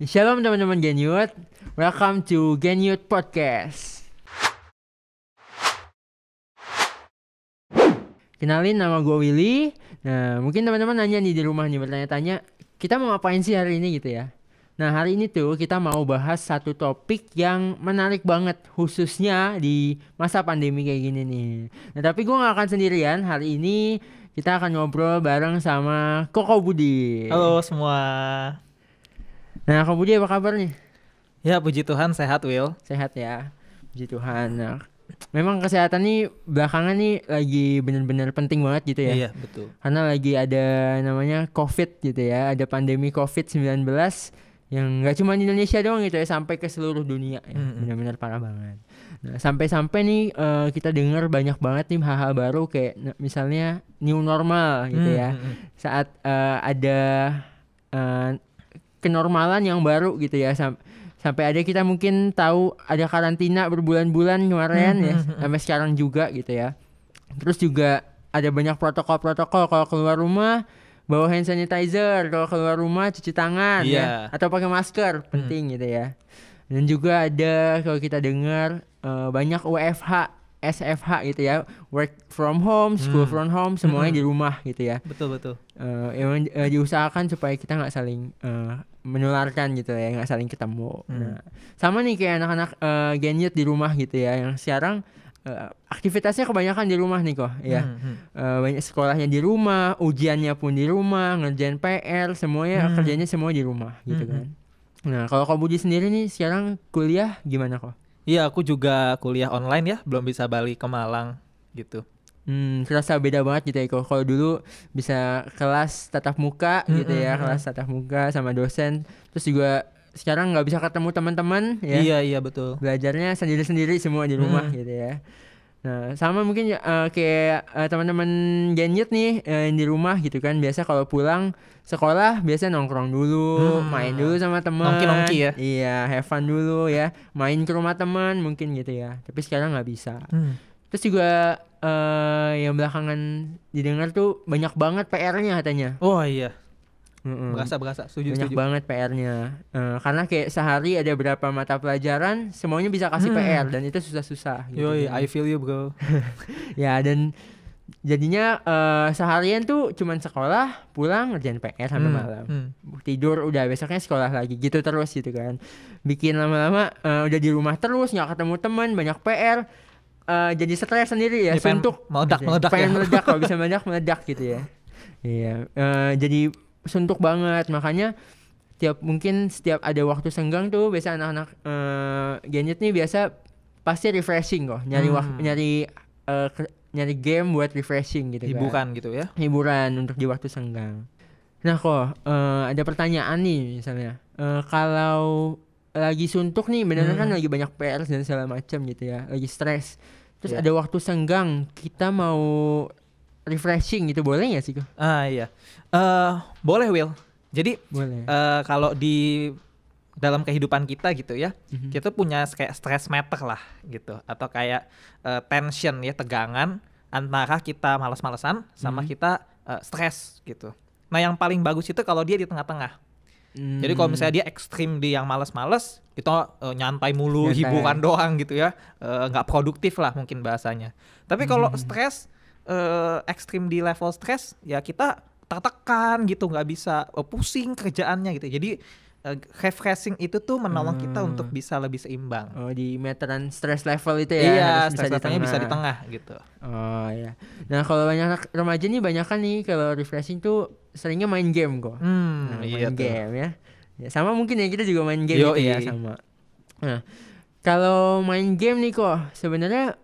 Shalom teman-teman Genyut, welcome to Genyut Podcast. Kenalin, nama gue Willy. Nah, mungkin teman-teman nanya nih di rumah nih, bertanya-tanya, kita mau ngapain sih hari ini gitu ya. Nah, hari ini tuh kita mau bahas satu topik yang menarik banget, khususnya di masa pandemi kayak gini nih. Nah, tapi gue gak akan sendirian. Hari ini kita akan ngobrol bareng sama Koko Budi. Halo semua. Nah, Koko Budi apa kabar nih? Ya puji Tuhan sehat, Will. Sehat ya, puji Tuhan. Nah, memang kesehatan nih belakangan nih lagi benar-benar penting banget gitu ya. Iya, betul. Karena lagi ada namanya COVID gitu ya, ada pandemi COVID-19 yang nggak cuma di Indonesia doang gitu ya, sampai ke seluruh dunia ya. Benar-benar parah banget. Nah, sampai-sampai nih kita dengar banyak banget nih hal-hal baru kayak misalnya new normal gitu ya. Saat ada kenormalan yang baru gitu ya, sampai ada kita mungkin tahu ada karantina berbulan-bulan kemarin ya, sampai sekarang juga gitu ya. Terus juga ada banyak protokol-protokol, kalau keluar rumah bawa hand sanitizer, kalau keluar rumah cuci tangan ya, atau pakai masker, penting gitu ya. Dan juga ada kalau kita dengar banyak WFH, SFH gitu ya, work from home, school from home, semuanya di rumah gitu ya. Betul. Emang diusahakan supaya kita nggak saling menularkan gitu ya, nggak saling ketemu. Nah, sama nih kayak anak-anak Genyut di rumah gitu ya, yang sekarang aktivitasnya kebanyakan di rumah nih kok ya. Banyak sekolahnya di rumah, ujiannya pun di rumah, ngerjain PR, semuanya kerjanya semua di rumah gitu kan. Nah, kalau Kak Budi sendiri nih sekarang kuliah gimana kok? Iya, aku juga kuliah online ya, belum bisa balik ke Malang gitu. Terasa beda banget gitu ya kok. Kalau dulu bisa kelas tatap muka gitu ya, kelas tatap muka sama dosen. Terus juga sekarang nggak bisa ketemu teman-teman ya. Iya betul. Belajarnya sendiri-sendiri semua di rumah gitu ya. Nah, sama mungkin kayak teman-teman Genyut nih yang di rumah gitu kan. Biasa kalau pulang sekolah biasa nongkrong dulu, main dulu sama teman. Nongki-nongki ya. Iya, have fun dulu ya. Main ke rumah teman mungkin gitu ya. Tapi sekarang nggak bisa. Terus juga yang belakangan didengar tuh banyak banget PR-nya katanya. Oh iya. Berasa setuju. Banyak banget PR-nya. Karena kayak sehari ada berapa mata pelajaran, semuanya bisa kasih PR dan itu susah-susah gitu. Yoi, I feel you bro. Ya, dan jadinya seharian tuh cuman sekolah, pulang ngerjain PR sampai malam. Tidur, udah besoknya sekolah lagi gitu terus gitu kan. Bikin lama-lama udah di rumah terus, nggak ketemu teman, banyak PR. Jadi stres sendiri ya, suntuk. Pengen meledak kalau bisa meledak gitu ya. Iya, jadi suntuk banget. Makanya mungkin setiap ada waktu senggang tuh biasa anak-anak Genyut nih biasa pasti refreshing kok, nyari game buat refreshing gitu. Hiburan kan gitu ya. Hiburan untuk di waktu senggang. Nah kok ada pertanyaan nih misalnya, kalau lagi suntuk nih, beneran kan lagi banyak PR dan segala macam gitu ya, lagi stres. Terus ada waktu senggang, kita mau refreshing gitu, boleh gak sih kok? Iya. Boleh Will. Jadi kalau di dalam kehidupan kita gitu ya, kita punya kayak stress meter lah gitu, atau kayak tension ya, tegangan antara kita malas-malesan sama kita stres gitu. Nah yang paling bagus itu kalau dia di tengah-tengah. Jadi kalau misalnya dia ekstrim di yang malas-males, itu nyantai mulu, hiburan doang gitu ya, nggak produktif lah mungkin bahasanya. Tapi kalau stres, ekstrim di level stres, ya kita tertekan gitu, nggak bisa, pusing kerjaannya gitu. Jadi refreshing itu tuh menolong kita untuk bisa lebih seimbang. Oh, di meteran stress level itu ya? Iya, stress levelnya bisa di tengah gitu. Oh ya. Nah kalau banyak remaja nih, banyak kan nih kalau refreshing tuh seringnya main game kok. Iya main game ya. Sama mungkin ya, kita juga main game gitu ya, sama. Nah kalau main game nih kok, sebenarnya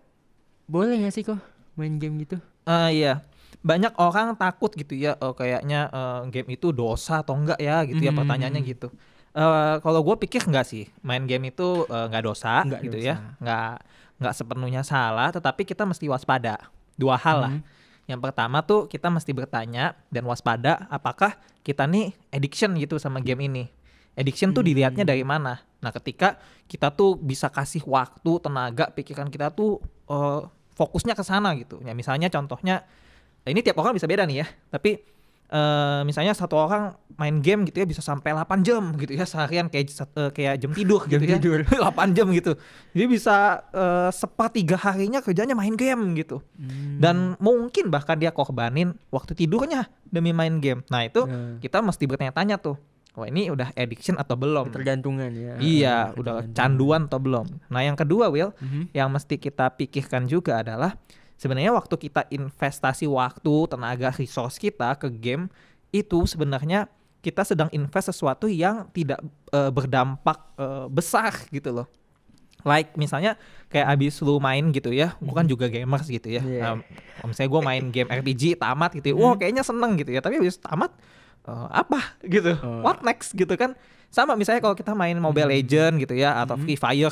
boleh gak sih kok main game gitu? Iya. Banyak orang takut gitu ya, kayaknya game itu dosa atau enggak ya gitu ya, pertanyaannya gitu. Kalau gue pikir enggak sih, main game itu enggak dosa gitu ya, enggak sepenuhnya salah, tetapi kita mesti waspada. Dua hal lah. Yang pertama tuh kita mesti bertanya dan waspada, apakah kita nih addiction gitu sama game ini. Addiction tuh dilihatnya dari mana? Nah ketika kita tuh bisa kasih waktu, tenaga, pikiran kita tuh fokusnya ke sana gitu. Ya misalnya contohnya, ini tiap orang bisa beda nih ya, tapi misalnya satu orang main game gitu ya bisa sampai 8 jam gitu ya seharian kayak jam tidur gitu ya. 8 jam gitu. Dia bisa sepertiga harinya kerjanya main game gitu. Dan mungkin bahkan dia korbanin waktu tidurnya demi main game. Nah itu kita mesti bertanya-tanya tuh. Wah ini udah addiction atau belum? Ketergantungan ya. Iya, udah canduan atau belum? Nah yang kedua Will, yang mesti kita pikirkan juga adalah sebenarnya waktu kita investasi waktu, tenaga, resource kita ke game itu sebenarnya kita sedang invest sesuatu yang tidak berdampak besar gitu loh. Like misalnya kayak abis lu main gitu ya, gue kan juga gamers gitu ya. Misalnya gue main game RPG tamat gitu ya, wah kayaknya seneng gitu ya. Tapi abis tamat apa gitu, what next gitu kan. Sama misalnya kalau kita main Mobile Legend gitu ya atau Free Fire,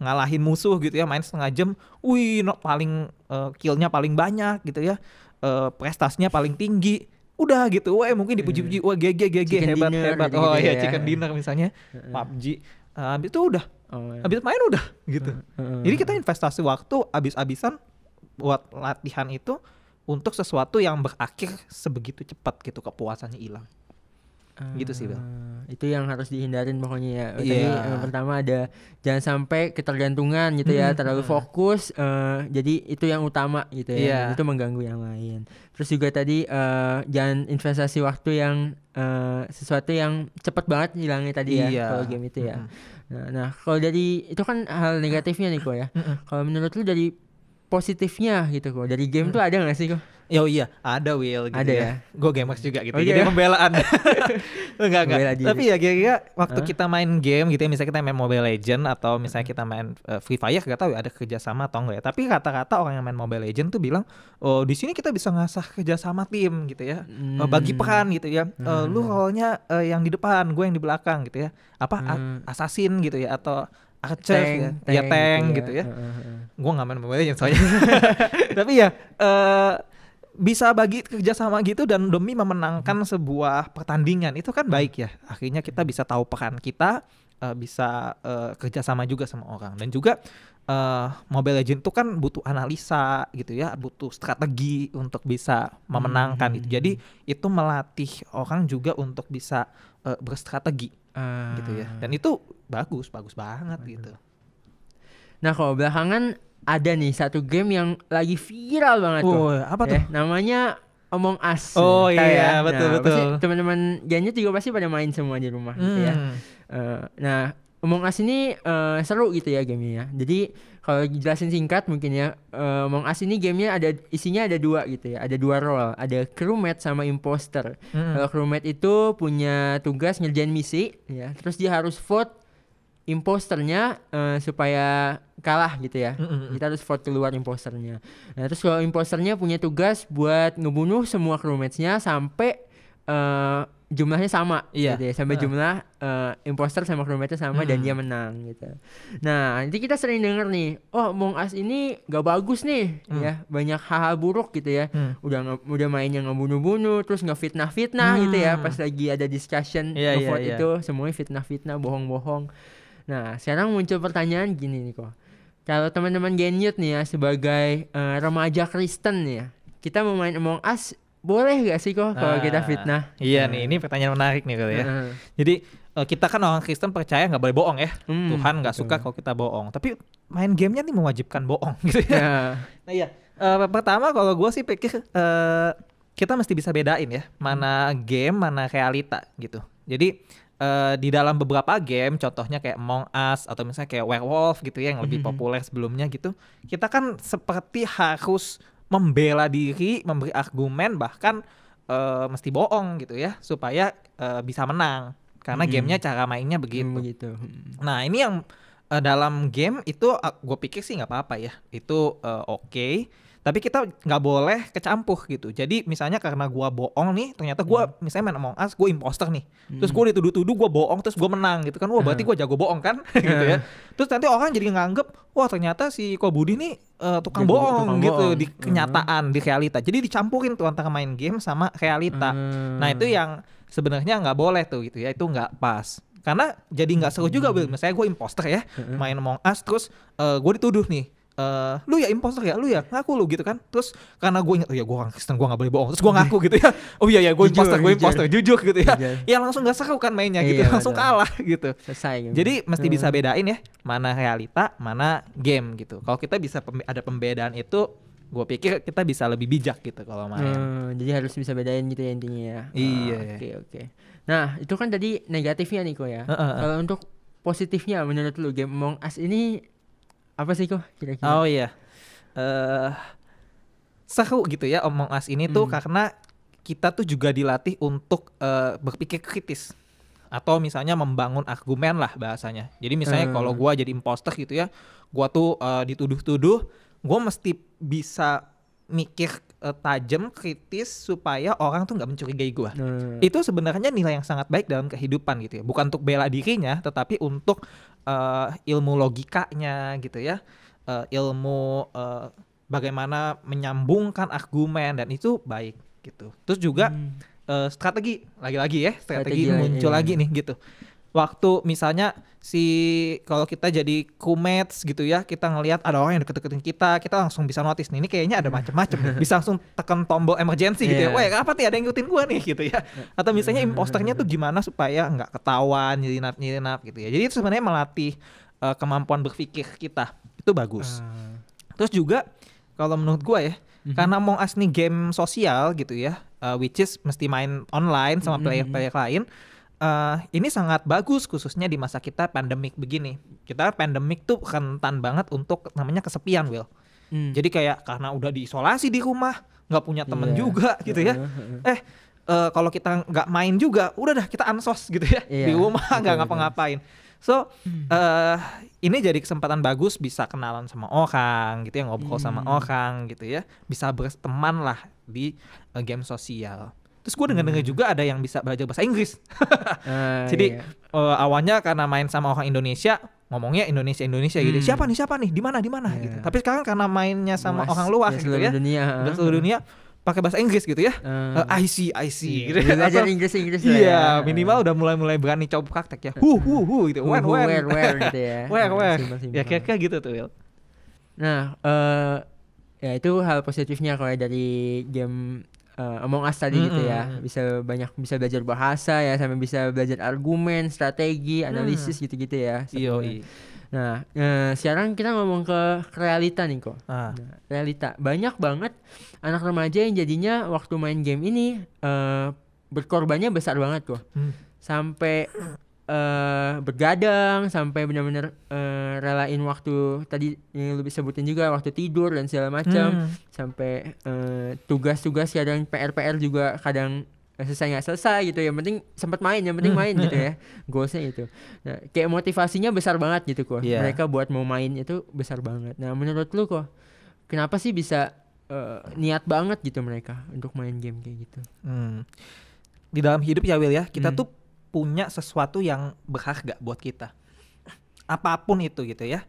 ngalahin musuh gitu ya, main setengah jam, paling killnya paling banyak gitu ya, prestasinya paling tinggi, udah gitu, mungkin dipuji-puji, wah GG hebat gitu, ya chicken dinner misalnya, PUBG, habis itu udah, habis main udah gitu. Jadi kita investasi waktu abis-abisan buat latihan itu untuk sesuatu yang berakhir sebegitu cepat gitu, kepuasannya hilang. Gitu sih Bel. Itu yang harus dihindarin pokoknya ya. Tadi pertama ada jangan sampai ketergantungan gitu ya, terlalu fokus, jadi itu yang utama gitu ya. Itu mengganggu yang lain. Terus juga tadi jangan investasi waktu yang sesuatu yang cepat banget hilangnya tadi ya kalau game itu ya. Nah kalau dari itu kan hal negatifnya nih kok ya. Kalau menurut lu dari positifnya gitu kok, dari game tuh ada gak sih kok? Iya ada Will gitu ada ya. Gue gamers juga gitu. Jadi pembelaan. Enggak. Tapi ya kira-kira waktu kita main game gitu ya, misalnya kita main Mobile Legend atau misalnya kita main Free Fire, gak tahu ya ada kerjasama atau enggak ya. Tapi rata-rata orang yang main Mobile Legend tuh bilang, oh di sini kita bisa ngasah kerjasama tim gitu ya, bagi peran gitu ya. Lu role-nya yang di depan, gue yang di belakang gitu ya. Assassin gitu ya atau Archer tank gitu ya. Gue gak main Mobile Legends soalnya. Tapi ya bisa bagi kerjasama gitu dan demi memenangkan sebuah pertandingan itu kan baik ya. Akhirnya kita bisa tahu peran kita, bisa kerjasama juga sama orang. Dan juga Mobile Legends itu kan butuh analisa gitu ya, butuh strategi untuk bisa memenangkan itu. Jadi itu melatih orang juga untuk bisa berstrategi gitu ya. Dan itu bagus banget gitu. Nah kalau belakangan ada nih satu game yang lagi viral banget tuh. Apa tuh? Namanya Among Us. Oh iya, betul. Teman-teman Genjut juga pasti pada main semua di rumah gitu ya. Nah Among Us ini seru gitu ya gamenya. Jadi kalau jelasin singkat mungkin ya, Among Us ini gamenya isinya ada dua gitu ya. Ada dua role, ada crewmate sama imposter. Kalau crewmate itu punya tugas ngerjain misi ya. Terus dia harus vote imposternya supaya kalah gitu ya. Kita harus vote keluar imposternya. Nah terus kalau imposternya punya tugas buat ngebunuh semua crewmates-nya sampai jumlahnya sama gitu ya. Sampai jumlah imposter sama crewmate-nya sama dan dia menang gitu. Nah nanti kita sering denger nih, oh Among Us ini gak bagus nih ya, banyak hal-hal buruk gitu ya. Udah mainnya ngebunuh-bunuh, terus ngefitnah-fitnah gitu ya. Pas lagi ada discussion ngevote itu semuanya fitnah-fitnah, bohong-bohong. Nah sekarang muncul pertanyaan gini nih kok, kalau teman-teman Genjut nih ya sebagai remaja Kristen nih ya, kita mau main Among Us boleh gak sih kok kalau kita fitnah? Iya nih, ini pertanyaan menarik nih kali ya. Jadi kita kan orang Kristen percaya gak boleh bohong ya. Tuhan gak suka kalau kita bohong. Tapi main gamenya nih mewajibkan bohong gitu ya. Nah iya, pertama kalau gue sih pikir kita mesti bisa bedain ya, mana game, mana realita gitu. Jadi di dalam beberapa game, contohnya kayak Among Us atau misalnya kayak Werewolf gitu ya, yang lebih populer sebelumnya gitu, kita kan seperti harus membela diri, memberi argumen, bahkan mesti bohong gitu ya supaya bisa menang, karena gamenya cara mainnya begitu. Nah ini yang dalam game itu gue pikir sih nggak apa-apa ya, itu oke. Tapi kita nggak boleh kecampur gitu. Jadi misalnya karena gue bohong nih, ternyata gue misalnya main Among Us, gue imposter nih. Terus gue dituduh-tuduh gue bohong, terus gue menang gitu kan. Wah berarti gue jago bohong kan gitu ya. Terus nanti orang jadi nganggep, wah ternyata si Kobudi nih tukang bohong gitu di kenyataan, di realita. Jadi dicampurin tuh antara main game sama realita. Nah itu yang sebenarnya nggak boleh tuh gitu ya. Itu nggak pas. Karena jadi nggak seru juga, misalnya gue imposter ya, main Among Us terus gue dituduh nih, lu ya imposter ya, lu ya ngaku lu gitu kan. Terus karena gue ingat, oh ya gue orang Kristen, gue gak boleh bohong. Terus gue ngaku gitu ya, oh iya gue imposter, jujur gitu ya. Ya langsung gak seru kan mainnya gitu, langsung kalah gitu. Selesai. Jadi mesti bisa bedain ya, mana realita, mana game gitu. Kalau kita bisa ada pembedaan itu, gue pikir kita bisa lebih bijak gitu kalau main. Jadi harus bisa bedain gitu ya intinya ya. Iya. Oke. Nah itu kan tadi negatifnya nih kok ya. Kalau untuk positifnya menurut lu game Among Us ini apa sih kok kira-kira? Oh iya, seru gitu ya Among Us ini tuh karena kita tuh juga dilatih untuk berpikir kritis atau misalnya membangun argumen lah bahasanya. Jadi misalnya kalau gue jadi imposter gitu ya, gue tuh dituduh-tuduh, gue mesti bisa mikir tajam, kritis supaya orang tuh nggak mencurigai gue. Itu sebenarnya nilai yang sangat baik dalam kehidupan gitu ya. Bukan untuk bela dirinya, tetapi untuk ilmu logikanya gitu ya, ilmu bagaimana menyambungkan argumen, dan itu baik gitu. Terus juga strategi, lagi-lagi ya strategi muncul lagi nih gitu. Waktu misalnya kalau kita jadi crewmates gitu ya, kita ngelihat ada orang yang deket-deketin kita langsung bisa notice nih, ini kayaknya ada macam-macam nih. Bisa langsung tekan tombol emergency gitu ya. Wah, apa nih ada yang ngikutin gua nih gitu ya. Atau misalnya imposternya tuh gimana supaya nggak ketahuan, nyelinap gitu ya. Jadi itu sebenarnya melatih kemampuan berpikir kita. Itu bagus. Terus juga kalau menurut gua ya, karena Among Us nih game sosial gitu ya, which is mesti main online sama player-player lain. Ini sangat bagus khususnya di masa kita pandemik begini. Kita pandemik tuh rentan banget untuk namanya kesepian, Will. Jadi kayak karena udah diisolasi di rumah, nggak punya temen juga gitu ya. Kalau kita nggak main juga, udah dah kita ansos gitu ya di rumah, nggak ngapa-ngapain. So ini jadi kesempatan bagus bisa kenalan sama orang gitu ya, ngobrol sama orang gitu ya, bisa berteman lah di game sosial. Terus gue dengar juga ada yang bisa belajar bahasa Inggris. Jadi awalnya karena main sama orang Indonesia, ngomongnya Indonesia gitu. Siapa nih, di mana gitu. Tapi sekarang karena mainnya sama orang luar gitu ya, seluruh dunia pakai bahasa Inggris gitu ya. I see gitu. Belajar Inggris lah. Iya, minimal udah mulai berani coba praktek ya. Who gitu. Where gitu ya. Where. Ya kira-kira gitu tuh, Will. Nah, ya itu hal positifnya kalau dari game Among Us tadi gitu ya, bisa belajar bahasa ya, sampai bisa belajar argumen, strategi, analisis gitu-gitu ya. Nah, sekarang kita ngomong ke realita nih kok. Nah, realita banyak banget anak remaja yang jadinya waktu main game ini berkorbannya besar banget kok, sampai bergadang, sampai benar-benar relain waktu tadi yang lu sebutin juga, waktu tidur dan segala macam, sampai tugas-tugas kadang PR juga kadang selesai nggak selesai gitu, yang penting sempat main, gitu ya, goalsnya itu. Nah, kayak motivasinya besar banget gitu kok, mereka buat mau main itu besar banget. Nah menurut lu kok kenapa sih bisa niat banget gitu mereka untuk main game kayak gitu? Di dalam hidup ya Will ya, kita tuh punya sesuatu yang berharga buat kita, apapun itu gitu ya,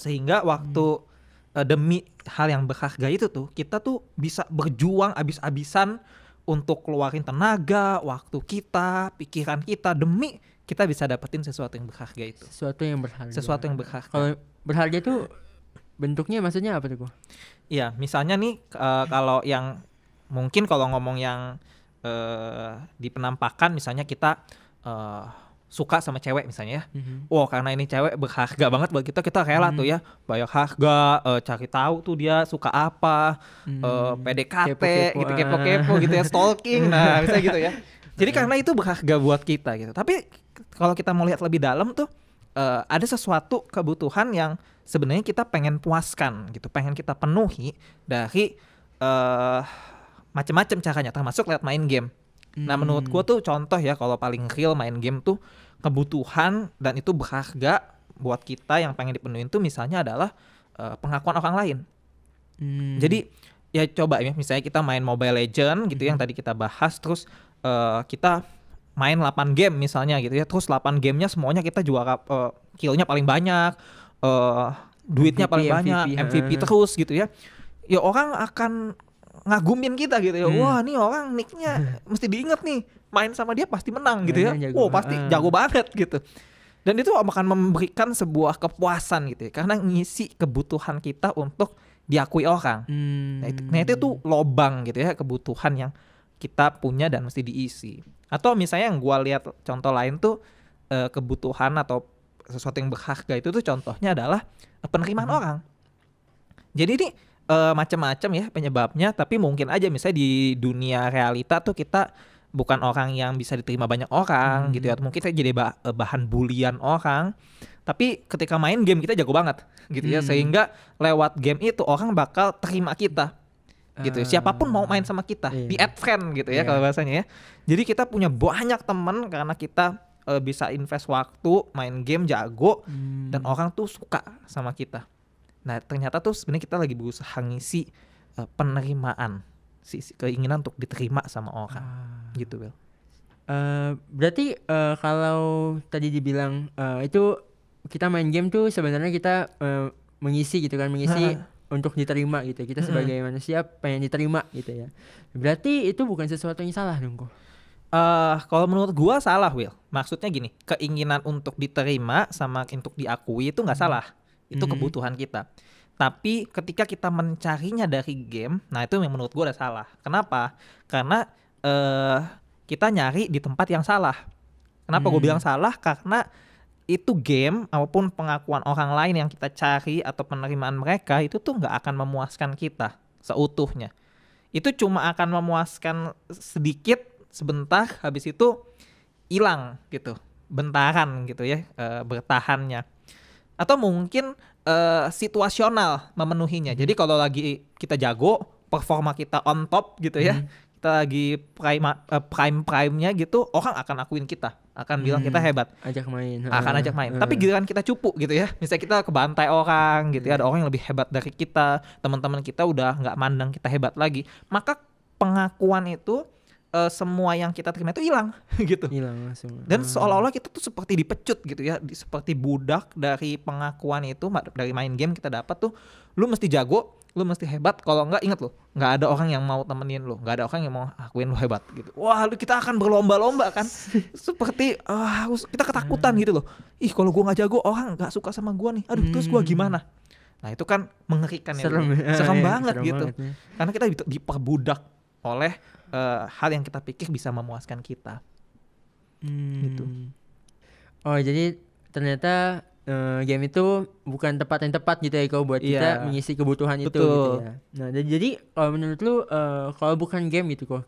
sehingga waktu demi hal yang berharga itu tuh kita tuh bisa berjuang abis-abisan untuk keluarin tenaga, waktu kita, pikiran kita, demi kita bisa dapetin sesuatu yang berharga itu. Sesuatu yang berharga. Kalau berharga itu bentuknya maksudnya apa tuh kok? Iya, misalnya nih kalau yang mungkin kalau ngomong yang di penampakan, misalnya kita suka sama cewek misalnya ya, karena ini cewek berharga banget buat kita rela tuh ya bayar harga, cari tahu tuh dia suka apa, PDKT gitu, kepo gitu ya, stalking, nah misalnya gitu ya. Jadi karena itu berharga buat kita gitu. Tapi kalau kita mau lihat lebih dalam tuh, ada sesuatu kebutuhan yang sebenarnya kita pengen puaskan gitu, pengen kita penuhi dari macam-macam caranya, termasuk lewat main game. Nah menurut gue tuh contoh ya, kalau paling real main game tuh kebutuhan dan itu berharga buat kita yang pengen dipenuhin tuh misalnya adalah pengakuan orang lain. Jadi ya coba ya, misalnya kita main Mobile Legends gitu yang tadi kita bahas, terus kita main 8 game misalnya gitu ya, terus 8 gamenya semuanya kita juara, killnya paling banyak, duitnya paling banyak, MVP terus gitu ya. Ya orang akan ngagumin kita gitu ya. Wah nih orang nicknya mesti diinget nih, main sama dia pasti menang gitu ya. Pasti jago banget gitu. Dan itu akan memberikan sebuah kepuasan gitu ya, karena ngisi kebutuhan kita untuk diakui orang. Nah itu tuh lobang gitu ya, kebutuhan yang kita punya dan mesti diisi. Atau misalnya yang gue lihat contoh lain tuh kebutuhan atau sesuatu yang berharga itu tuh contohnya adalah penerimaan orang. Jadi ini macam-macam ya penyebabnya, tapi mungkin aja misalnya di dunia realita tuh kita bukan orang yang bisa diterima banyak orang gitu ya. Mungkin kita jadi bahan bulian orang. Tapi ketika main game kita jago banget gitu ya. Sehingga lewat game itu orang bakal terima kita gitu ya. Siapapun mau main sama kita. Be at friend gitu ya kalau bahasanya ya. Jadi kita punya banyak teman karena kita bisa invest waktu main game jago. Dan orang tuh suka sama kita. Nah ternyata tuh sebenarnya kita lagi berusaha ngisi penerimaan, keinginan untuk diterima sama orang gitu Will. Berarti kalau tadi dibilang itu kita main game tuh sebenarnya kita mengisi gitu kan, mengisi untuk diterima gitu. Kita sebagai manusia pengen diterima gitu ya. Berarti itu bukan sesuatu yang salah dong kok. Kalau menurut gua salah Will. Maksudnya gini, keinginan untuk diterima sama untuk diakui itu nggak salah. Itu kebutuhan kita. Tapi ketika kita mencarinya dari game, nah itu yang menurut gua udah salah. Kenapa? Karena kita nyari di tempat yang salah. Kenapa gue bilang salah? Karena itu game maupun pengakuan orang lain yang kita cari atau penerimaan mereka itu tuh nggak akan memuaskan kita seutuhnya. Itu cuma akan memuaskan sedikit sebentar, habis itu hilang gitu, bentaran gitu ya, bertahannya. Atau mungkin situasional memenuhinya. Jadi kalau lagi kita jago, performa kita on top gitu ya, kita lagi prime-nya gitu, orang akan akuin kita, akan bilang kita hebat, ajak main. Tapi giliran kita cupu gitu ya, misalnya kita kebantai orang gitu ya, ada orang yang lebih hebat dari kita, teman-teman kita udah nggak mandang kita hebat lagi, maka pengakuan itu semua yang kita terima itu hilang gitu. Hilang langsung. Dan seolah-olah kita tuh seperti dipecut gitu ya, seperti budak dari pengakuan itu, dari main game kita dapat tuh, lu mesti jago, lu mesti hebat, kalau enggak ingat lu, nggak ada orang yang mau temenin lu, nggak ada orang yang mau akuin lu hebat gitu. Wah, kita akan berlomba-lomba kan, seperti kita ketakutan gitu loh. Ih, kalau gua nggak jago, orang nggak suka sama gua nih. Aduh, terus gua gimana? Nah itu kan mengerikan ya, serem banget gitu. Banget, ya. Karena kita diperbudak oleh hal yang kita pikir bisa memuaskan kita. Gitu. Oh, jadi ternyata game itu bukan tempat yang tepat gitu ya kalau buat kita mengisi kebutuhan itu gitu ya. Nah, jadi kalau menurut lu kalau bukan game gitu kok,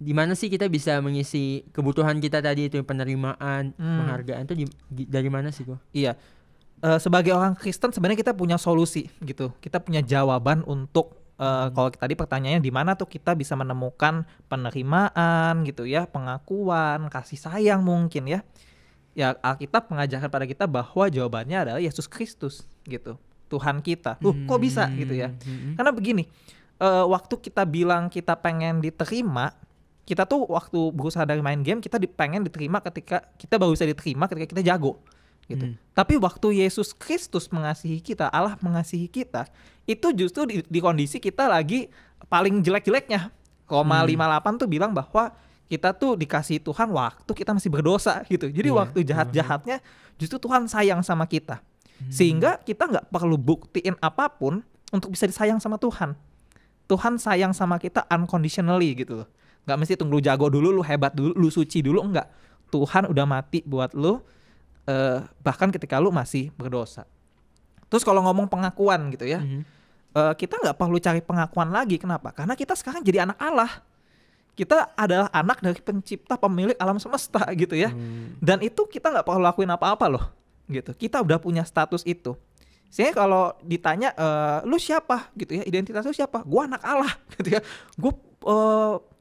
di mana sih kita bisa mengisi kebutuhan kita tadi itu, penerimaan, penghargaan itu dari mana sih kok? Iya. Sebagai orang Kristen sebenarnya kita punya solusi gitu. Kita punya jawaban untuk kalau tadi pertanyaannya di mana tuh kita bisa menemukan penerimaan gitu ya, pengakuan, kasih sayang mungkin ya. Ya Alkitab mengajarkan pada kita bahwa jawabannya adalah Yesus Kristus gitu, Tuhan kita. Kok bisa gitu ya? Karena begini, waktu kita bilang kita pengen diterima, kita tuh waktu berusaha dari main game kita pengen diterima ketika kita baru bisa diterima ketika kita jago gitu. Tapi waktu Yesus Kristus mengasihi kita, Allah mengasihi kita, itu justru di kondisi kita lagi paling jelek-jeleknya. Roma 58 tuh bilang bahwa kita tuh dikasih Tuhan waktu kita masih berdosa gitu. Jadi waktu jahat-jahatnya justru Tuhan sayang sama kita. Sehingga kita gak perlu buktiin apapun untuk bisa disayang sama Tuhan. Tuhan sayang sama kita unconditionally gitu loh. Gak mesti tunggu jago dulu, lu hebat dulu, lu suci dulu, enggak. Tuhan udah mati buat lu, bahkan ketika lu masih berdosa. Terus kalau ngomong pengakuan gitu ya, kita gak perlu cari pengakuan lagi. Kenapa? Karena kita sekarang jadi anak Allah. Kita adalah anak dari pencipta, pemilik alam semesta gitu ya. Dan itu kita gak perlu lakuin apa-apa loh gitu. Kita udah punya status itu. Sehingga kalau ditanya lu siapa gitu ya, identitas lu siapa? Gua anak Allah gitu ya. Gue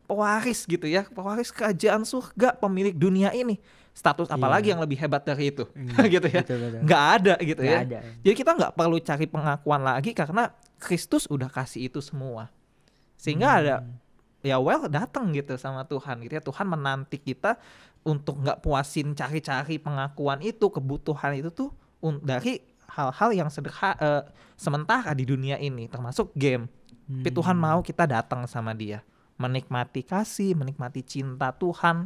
pewaris gitu ya, pewaris kerajaan surga, pemilik dunia ini. Status apalagi yang lebih hebat dari itu gitu ya. Betul. Gak ada gitu ya. Ada. Jadi kita gak perlu cari pengakuan lagi karena Kristus udah kasih itu semua. Sehingga ada datang gitu sama Tuhan gitu ya. Tuhan menanti kita untuk nggak puasin cari-cari pengakuan itu, kebutuhan itu tuh dari hal-hal yang sementara di dunia ini, termasuk game. Tapi Tuhan mau kita datang sama Dia, menikmati kasih, menikmati cinta Tuhan,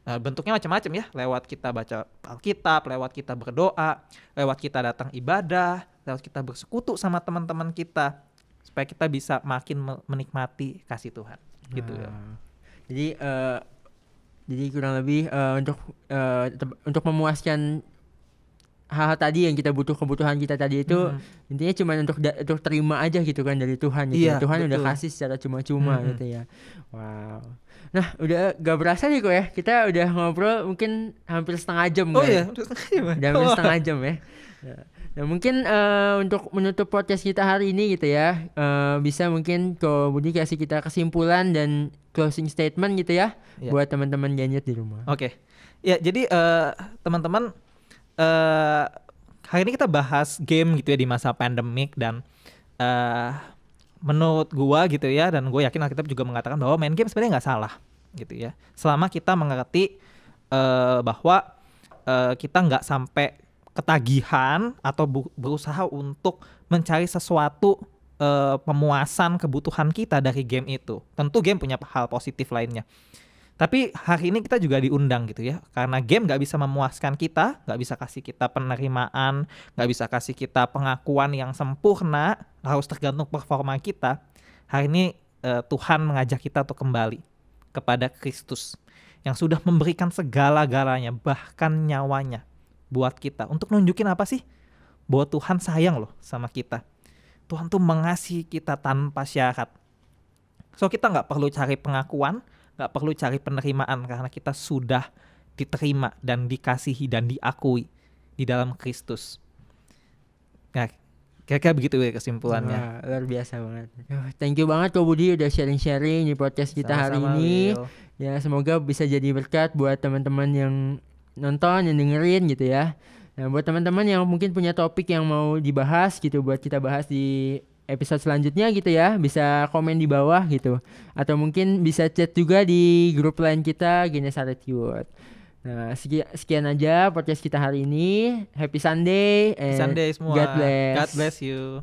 Bentuknya macam-macam ya, lewat kita baca Alkitab, lewat kita berdoa, lewat kita datang ibadah, lewat kita bersekutu sama teman-teman kita, supaya kita bisa makin menikmati kasih Tuhan. Gitu ya. Jadi kurang lebih untuk memuaskan hal-hal tadi yang kita kebutuhan kita tadi itu intinya cuma untuk terima aja gitu kan dari Tuhan gitu. Tuhan betul. Udah kasih secara cuma-cuma gitu ya. Wow. Nah udah gak berasa nih kok ya, kita udah ngobrol mungkin hampir setengah jam kan? Iya, udah hampir setengah jam ya. Nah mungkin untuk menutup podcast kita hari ini gitu ya, bisa mungkin Ko Budi kasih kita kesimpulan dan closing statement gitu ya buat teman-teman Ganyet di rumah. Oke. Ya jadi teman-teman, hari ini kita bahas game gitu ya di masa pandemik, dan menurut gua gitu ya, dan gue yakin Alkitab juga mengatakan bahwa main game sebenarnya nggak salah gitu ya, selama kita mengerti bahwa kita nggak sampai ketagihan atau berusaha untuk mencari sesuatu pemuasan kebutuhan kita dari game itu. Tentu game punya hal positif lainnya, tapi hari ini kita juga diundang gitu ya, karena game gak bisa memuaskan kita, gak bisa kasih kita penerimaan, gak bisa kasih kita pengakuan yang sempurna, harus tergantung performa kita. Hari ini Tuhan mengajak kita untuk kembali kepada Kristus yang sudah memberikan segala-galanya, bahkan nyawanya buat kita, untuk nunjukin apa sih? Bahwa Tuhan sayang loh sama kita. Tuhan tuh mengasihi kita tanpa syarat. So kita gak perlu cari pengakuan, gak perlu cari penerimaan, karena kita sudah diterima dan dikasihi dan diakui di dalam Kristus. Nah, kira-kira begitu ya kesimpulannya. Wah, luar biasa banget. Thank you banget Ko Budi udah sharing-sharing di podcast kita hari ini. Will. Ya semoga bisa jadi berkat buat teman-teman yang nonton, yang dengerin gitu ya. Nah buat teman-teman yang mungkin punya topik yang mau dibahas gitu, buat kita bahas di episode selanjutnya gitu ya, bisa komen di bawah gitu, atau mungkin bisa chat juga di grup lain kita Genesaret Youth. Nah sekian aja podcast kita hari ini. Happy Sunday and Sunday semua. God bless. God bless you.